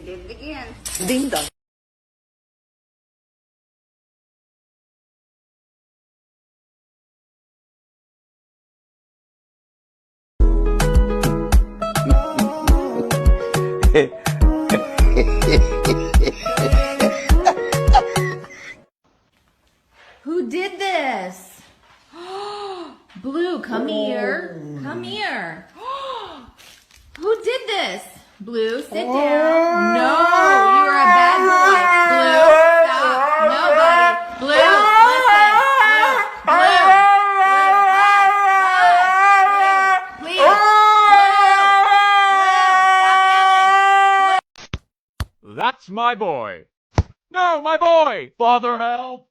did it again. Ding dong. Who did this? Blue, come here. Come here. Who did this? Blue, sit down. No, you're a bad boy. Blue, stop. Nobody. Blue, listen. Blue. Blue. Blue. Please. That's my boy. No, my boy! Father, help!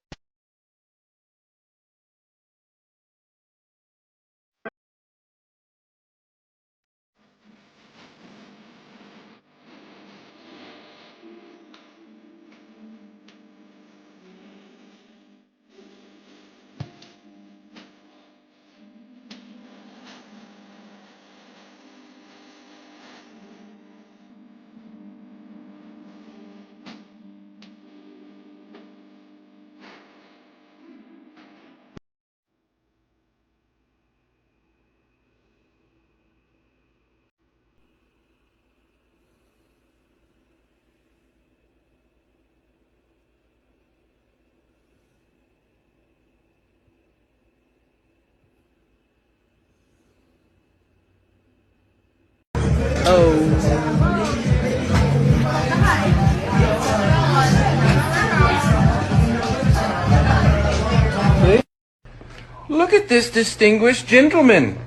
Look at this distinguished gentleman.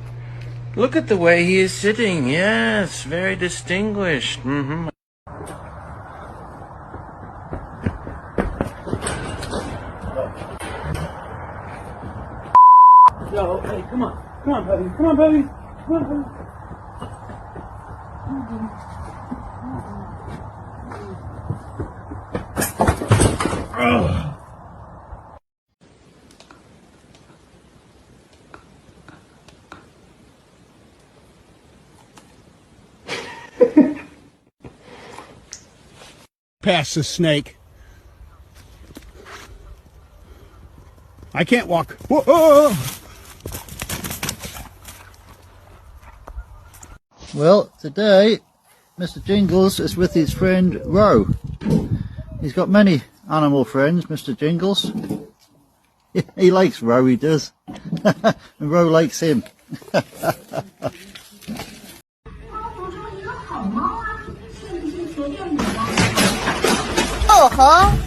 Look at the way he is sitting. Yes, very distinguished. Mm-hmm. Yo, hey, come on. Come on, buddy. Come on, buddy. Come on, buddy. Pass the snake. I can't walk. Whoa! Well, today, Mr. Jingles is with his friend Ro. He's got many animal friends, Mr. Jingles. He likes Ro, he does. And Ro likes him. Oh ho!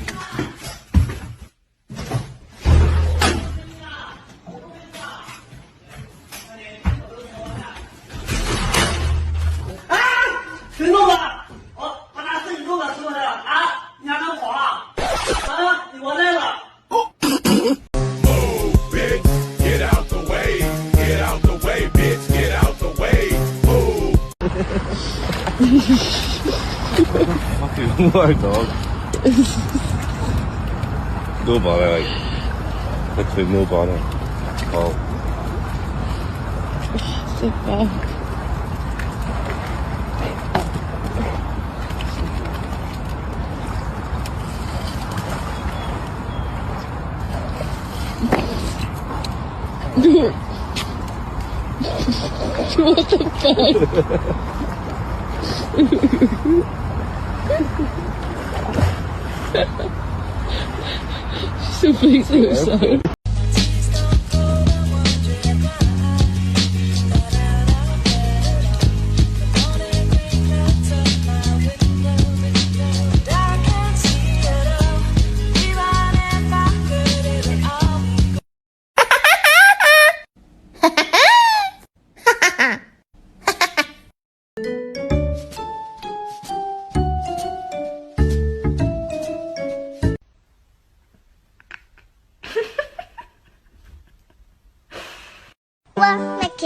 Get out the way. Get out the way, bitch. Get out the way. Move. Fucking more, dog. No bother, like. Literally no bother. Oh. So bad. What the fuck? So please suicide.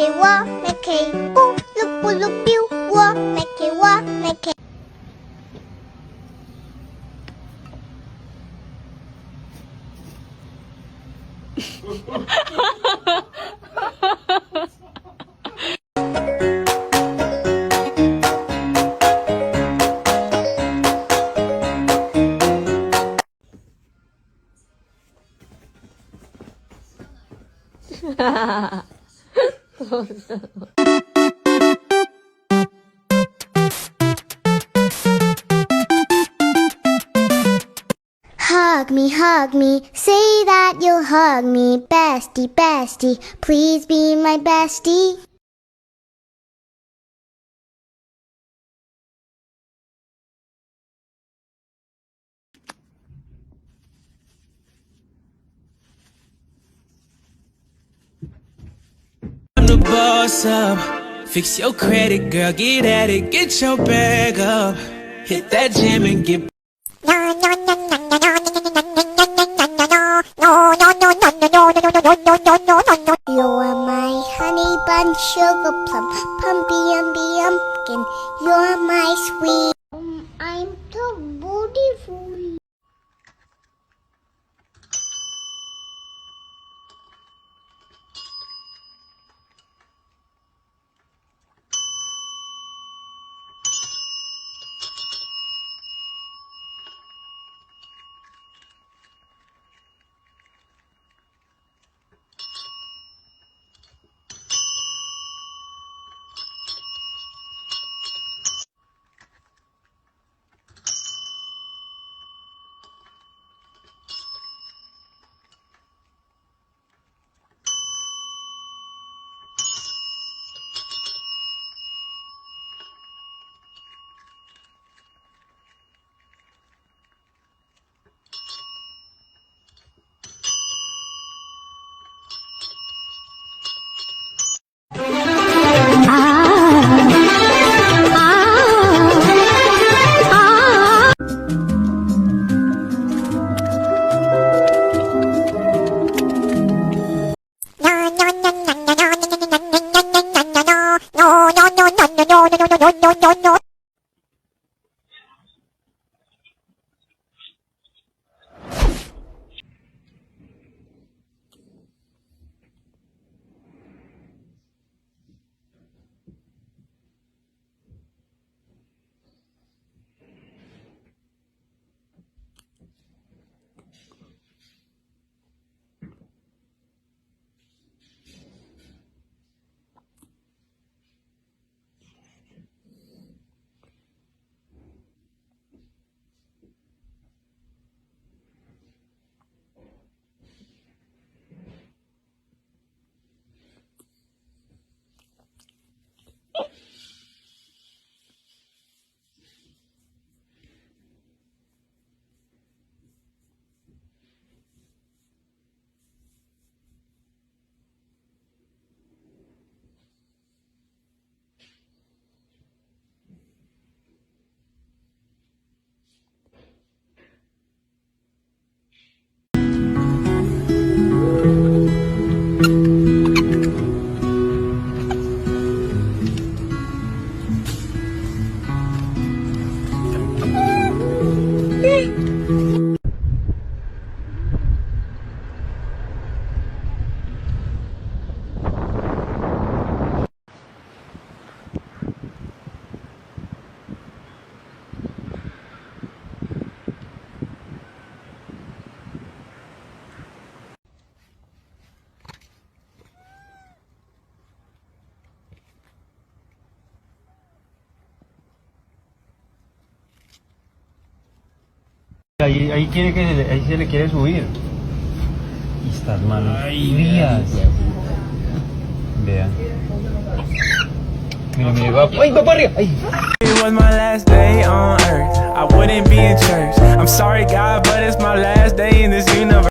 我没给，不噜不噜 biu， 我没给，我没给。Hug me, say that you'll hug me, bestie, bestie, please be my bestie. I'm the boss up. Fix your credit, girl, get at it, get your bag up. Hit that gym and get. You're my honey bun, sugar plum, pumpy umby umpkin. You're my sweet. I'm so beautiful. Ahí quiere ahí se le quiere subir. Y estas manos frías. Vean. Mira, mira, va. ¡Ay, va para arriba! ¡Ay! It was my last day on earth. I wouldn't be in church. I'm sorry, God, but it's my last day in this universe.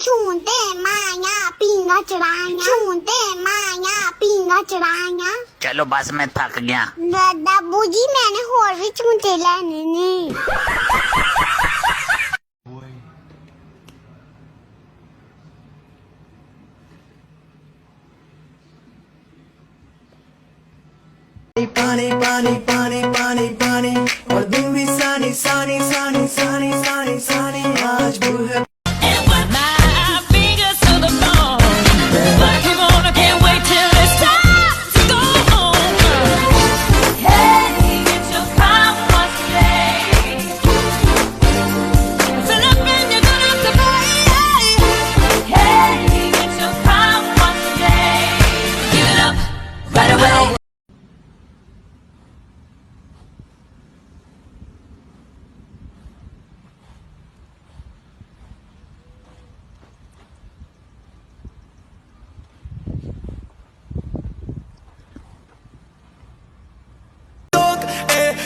झूमते माया पीना चढ़ाया झूमते माया पीना चढ़ाया चलो बस मैं थक गया दादू जी मैंने होर भी झूमते लेने ने पानी पानी पानी पानी पानी और दिन भी सानी सानी सानी सानी सानी सानी आज वो है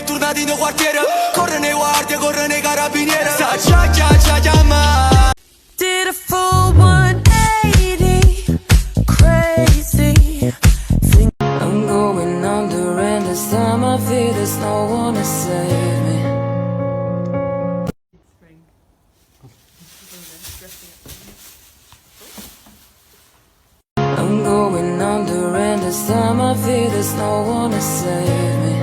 tornati in quartiere, corre nei guardie, corre nei carabinieri, sta ma. Did a full 180, crazy. Think I'm going under, and this time I feel there's no one to save me. I'm going under, and this time I feel there's no one to save me.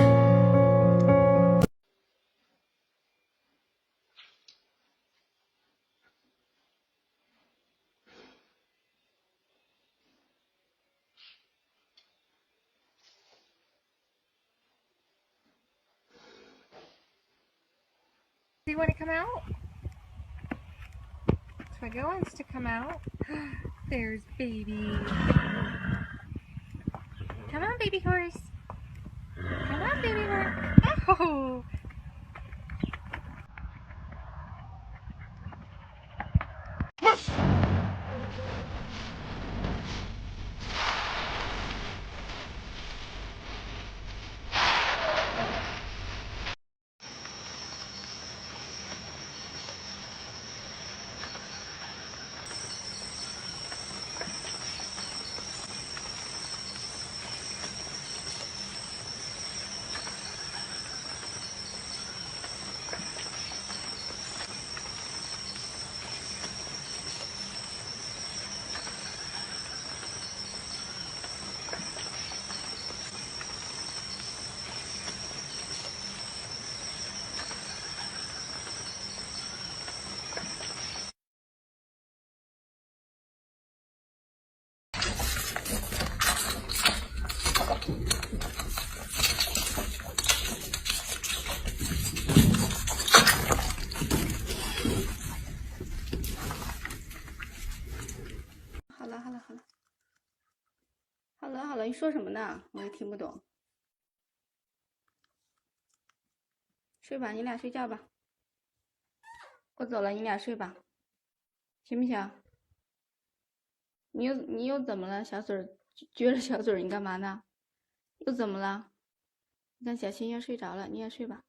Do you want to come out? Twiggle wants to come out. There's baby. Come on, baby horse. Come on, baby horse. Oh!好了，你说什么呢？我也听不懂。睡吧，你俩睡觉吧。我走了，你俩睡吧，行不行？你又怎么了？小嘴儿撅着小嘴儿，你干嘛呢？又怎么了？你看小新要睡着了，你也睡吧。